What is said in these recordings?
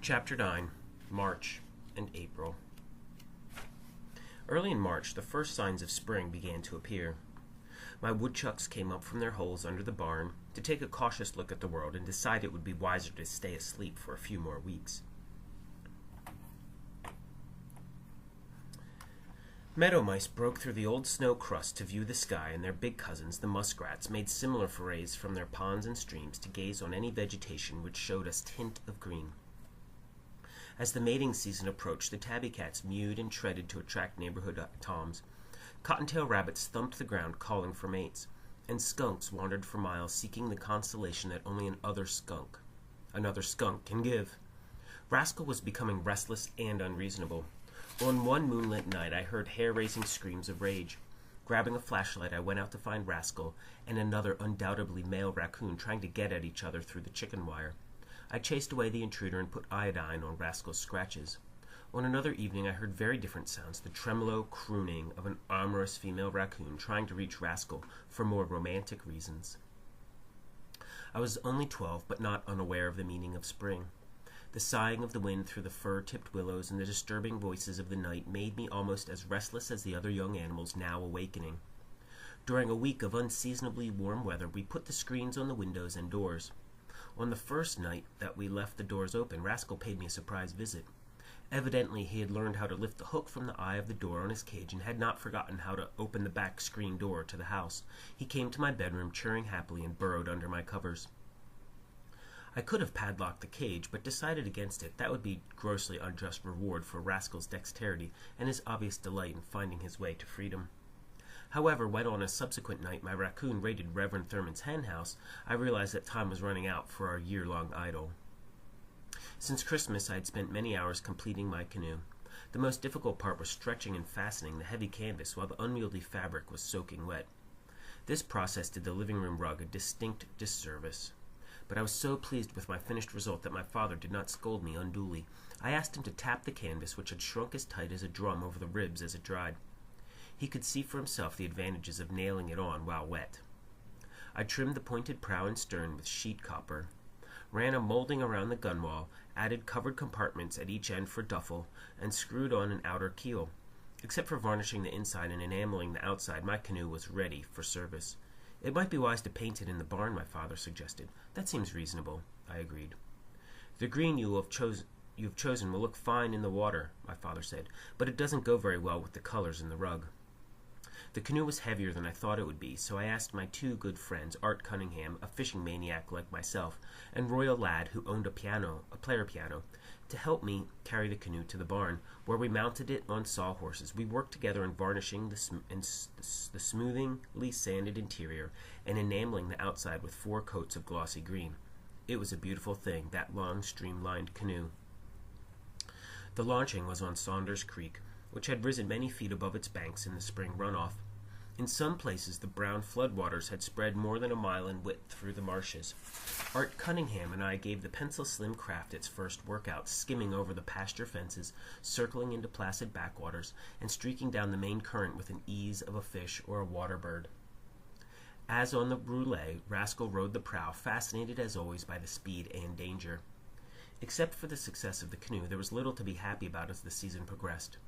Chapter 9. March and April. Early in March, the first signs of spring began to appear. My woodchucks came up from their holes under the barn to take a cautious look at the world and decide it would be wiser to stay asleep for a few more weeks. Meadow mice broke through the old snow crust to view the sky, and their big cousins, the muskrats, made similar forays from their ponds and streams to gaze on any vegetation which showed a tint of green. As the mating season approached, the tabby cats mewed and treaded to attract neighborhood toms. Cottontail rabbits thumped the ground calling for mates, and skunks wandered for miles seeking the consolation that only another skunk can give. Rascal was becoming restless and unreasonable. On one moonlit night, I heard hair-raising screams of rage. Grabbing a flashlight, I went out to find Rascal and another undoubtedly male raccoon trying to get at each other through the chicken wire. I chased away the intruder and put iodine on Rascal's scratches. On another evening, I heard very different sounds, the tremolo crooning of an amorous female raccoon trying to reach Rascal for more romantic reasons. I was only 12, but not unaware of the meaning of spring. The sighing of the wind through the fir-tipped willows and the disturbing voices of the night made me almost as restless as the other young animals now awakening. During a week of unseasonably warm weather, we put the screens on the windows and doors. On the first night that we left the doors open, Rascal paid me a surprise visit. Evidently, he had learned how to lift the hook from the eye of the door on his cage and had not forgotten how to open the back screen door to the house. He came to my bedroom, chirring happily, and burrowed under my covers. I could have padlocked the cage, but decided against it. That would be grossly unjust reward for Rascal's dexterity and his obvious delight in finding his way to freedom. However, when on a subsequent night my raccoon raided Reverend Thurman's hen house, I realized that time was running out for our year-long idyll. Since Christmas, I had spent many hours completing my canoe. The most difficult part was stretching and fastening the heavy canvas while the unwieldy fabric was soaking wet. This process did the living room rug a distinct disservice. But I was so pleased with my finished result that my father did not scold me unduly. I asked him to tap the canvas, which had shrunk as tight as a drum, over the ribs as it dried. He could see for himself the advantages of nailing it on while wet. I trimmed the pointed prow and stern with sheet copper, ran a molding around the gunwale, added covered compartments at each end for duffel, and screwed on an outer keel. Except for varnishing the inside and enameling the outside, my canoe was ready for service. It might be wise to paint it in the barn, my father suggested. That seems reasonable, I agreed. The green you have chosen will look fine in the water, my father said, but it doesn't go very well with the colors in the rug. The canoe was heavier than I thought it would be, so I asked my two good friends, Art Cunningham, a fishing maniac like myself, and Royal Ladd, who owned a player piano, to help me carry the canoe to the barn, where we mounted it on sawhorses. We worked together in varnishing the smoothingly sanded interior and enameling the outside with 4 coats of glossy green. It was a beautiful thing, that long, streamlined canoe. The launching was on Saunders Creek, which had risen many feet above its banks in the spring runoff. In some places, the brown floodwaters had spread more than a mile in width through the marshes. Art Cunningham and I gave the pencil-slim craft its first workout, skimming over the pasture fences, circling into placid backwaters, and streaking down the main current with an ease of a fish or a water bird. As on the roulette, Rascal rode the prow, fascinated as always by the speed and danger. Except for the success of the canoe, there was little to be happy about as the season progressed.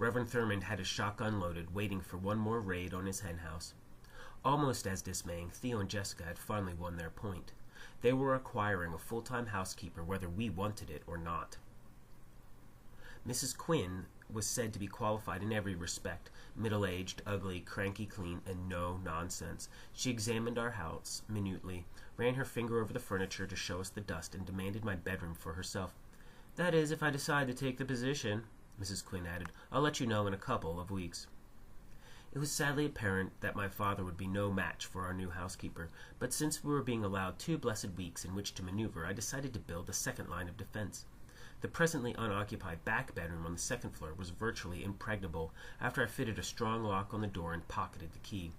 Reverend Thurman had his shotgun loaded, waiting for one more raid on his hen house. Almost as dismaying, Theo and Jessica had finally won their point. They were acquiring a full-time housekeeper, whether we wanted it or not. Mrs. Quinn was said to be qualified in every respect, middle-aged, ugly, cranky clean, and no nonsense. She examined our house minutely, ran her finger over the furniture to show us the dust, and demanded my bedroom for herself. "That is, if I decide to take the position," Mrs. Quinn added. "I'll let you know in a couple of weeks." It was sadly apparent that my father would be no match for our new housekeeper, but since we were being allowed 2 blessed weeks in which to maneuver, I decided to build a second line of defense. The presently unoccupied back bedroom on the 2nd floor was virtually impregnable after I fitted a strong lock on the door and pocketed the key.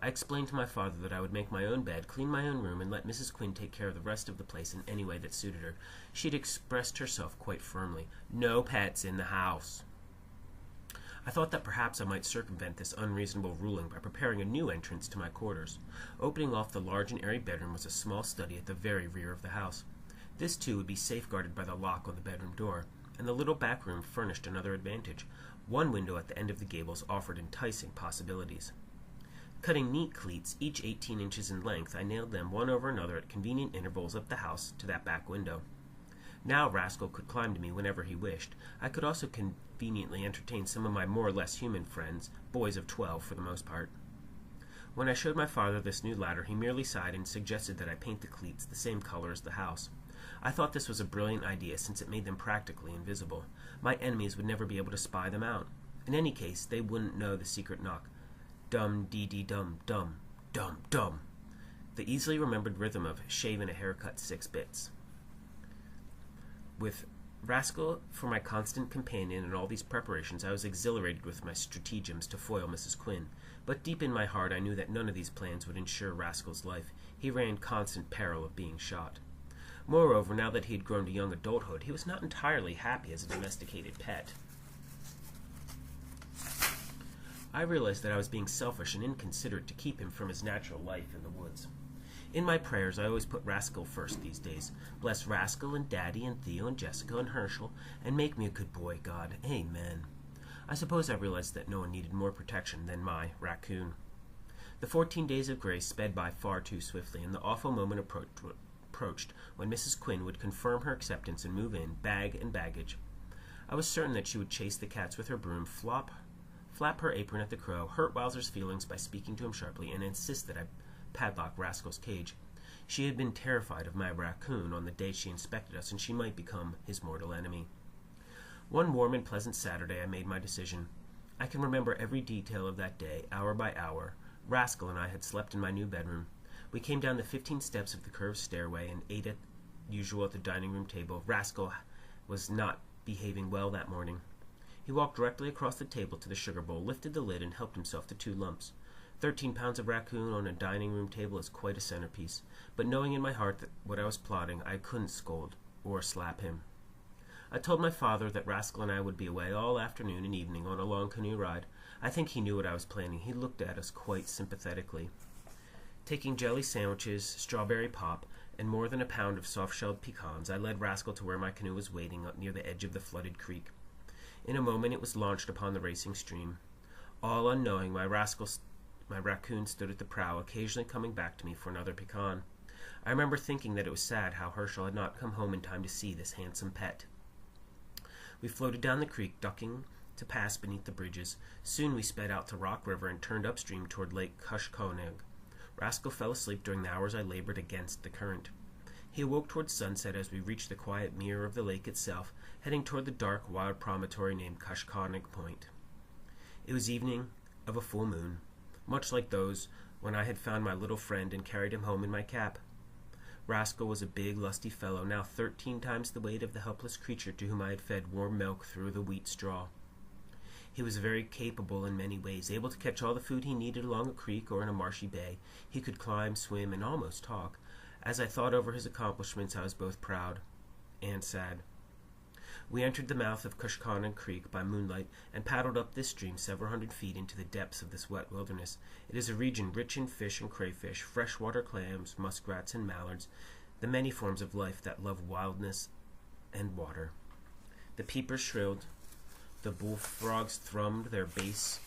I explained to my father that I would make my own bed, clean my own room, and let Mrs. Quinn take care of the rest of the place in any way that suited her. She had expressed herself quite firmly. No pets in the house. I thought that perhaps I might circumvent this unreasonable ruling by preparing a new entrance to my quarters. Opening off the large and airy bedroom was a small study at the very rear of the house. This, too, would be safeguarded by the lock on the bedroom door, and the little back room furnished another advantage. One window at the end of the gables offered enticing possibilities. Cutting neat cleats, each 18 inches in length, I nailed them one over another at convenient intervals up the house to that back window. Now Rascal could climb to me whenever he wished. I could also conveniently entertain some of my more or less human friends, boys of 12 for the most part. When I showed my father this new ladder, he merely sighed and suggested that I paint the cleats the same color as the house. I thought this was a brilliant idea, since it made them practically invisible. My enemies would never be able to spy them out. In any case, they wouldn't know the secret knock. Dum-dee-dee-dum, dum, dum, dum. The easily remembered rhythm of shave and a haircut 6 bits. With Rascal for my constant companion in all these preparations, I was exhilarated with my stratagems to foil Mrs. Quinn. But deep in my heart I knew that none of these plans would ensure Rascal's life. He ran constant peril of being shot. Moreover, now that he had grown to young adulthood, he was not entirely happy as a domesticated pet. I realized that I was being selfish and inconsiderate to keep him from his natural life in the woods. In my prayers, I always put Rascal first these days. Bless Rascal and Daddy and Theo and Jessica and Herschel, and make me a good boy, God. Amen. I suppose I realized that no one needed more protection than my raccoon. The 14 days of grace sped by far too swiftly, and the awful moment approached when Mrs. Quinn would confirm her acceptance and move in, bag and baggage. I was certain that she would chase the cats with her broom, flap her apron at the crow, hurt Wowzer's feelings by speaking to him sharply, and insist that I padlock Rascal's cage. She had been terrified of my raccoon on the day she inspected us, and she might become his mortal enemy. One warm and pleasant Saturday I made my decision. I can remember every detail of that day, hour by hour. Rascal and I had slept in my new bedroom. We came down the 15 steps of the curved stairway and ate as usual at the dining room table. Rascal was not behaving well that morning. He walked directly across the table to the sugar bowl, lifted the lid, and helped himself to 2 lumps. 13 pounds of raccoon on a dining room table is quite a centerpiece, but knowing in my heart that what I was plotting, I couldn't scold or slap him. I told my father that Rascal and I would be away all afternoon and evening on a long canoe ride. I think he knew what I was planning. He looked at us quite sympathetically. Taking jelly sandwiches, strawberry pop, and more than a pound of soft-shelled pecans, I led Rascal to where my canoe was waiting up near the edge of the flooded creek. In a moment it was launched upon the racing stream. All unknowing, my raccoon stood at the prow, occasionally coming back to me for another pecan. I remember thinking that it was sad how Herschel had not come home in time to see this handsome pet. We floated down the creek, ducking to pass beneath the bridges. Soon we sped out to Rock River and turned upstream toward Lake Kushkonig. Rascal fell asleep during the hours I labored against the current. He awoke toward sunset as we reached the quiet mirror of the lake itself, heading toward the dark, wild promontory named Kushkonig Point. It was evening of a full moon, much like those when I had found my little friend and carried him home in my cap. Rascal was a big, lusty fellow, now 13 times the weight of the helpless creature to whom I had fed warm milk through the wheat straw. He was very capable in many ways, able to catch all the food he needed along a creek or in a marshy bay. He could climb, swim, and almost talk. As I thought over his accomplishments, I was both proud and sad. We entered the mouth of Kushkonig Creek by moonlight and paddled up this stream several hundred feet into the depths of this wet wilderness. It is a region rich in fish and crayfish, freshwater clams, muskrats, and mallards, the many forms of life that love wildness and water. The peepers shrilled, the bullfrogs thrummed their bass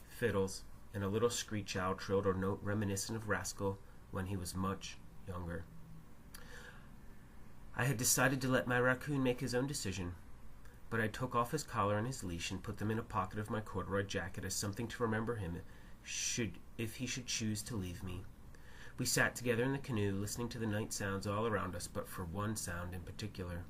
fiddles, and a little screech owl trilled a note reminiscent of Rascal when he was much younger. I had decided to let my raccoon make his own decision, but I took off his collar and his leash and put them in a pocket of my corduroy jacket as something to remember him if he should choose to leave me. We sat together in the canoe, listening to the night sounds all around us, but for one sound in particular.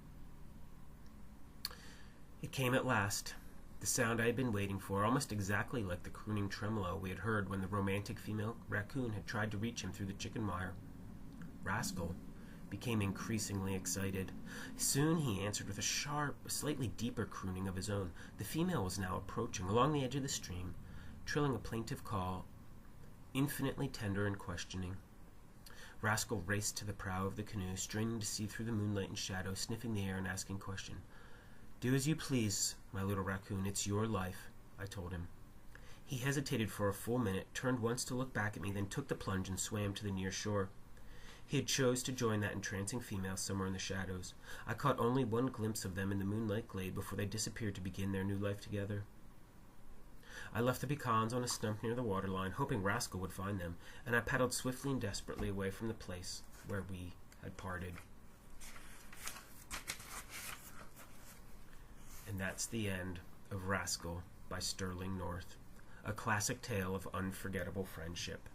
It came at last, the sound I had been waiting for, almost exactly like the crooning tremolo we had heard when the romantic female raccoon had tried to reach him through the chicken wire. Rascal became increasingly excited. Soon he answered with a sharp, slightly deeper crooning of his own. The female was now approaching, along the edge of the stream, trilling a plaintive call, infinitely tender and questioning. Rascal raced to the prow of the canoe, straining to see through the moonlight and shadow, sniffing the air and asking question. "Do as you please, my little raccoon. It's your life," I told him. He hesitated for a full minute, turned once to look back at me, then took the plunge and swam to the near shore. He had chose to join that entrancing female somewhere in the shadows. I caught only one glimpse of them in the moonlight glade before they disappeared to begin their new life together. I left the pecans on a stump near the waterline, hoping Rascal would find them, and I paddled swiftly and desperately away from the place where we had parted. And that's the end of Rascal by Sterling North, a classic tale of unforgettable friendship.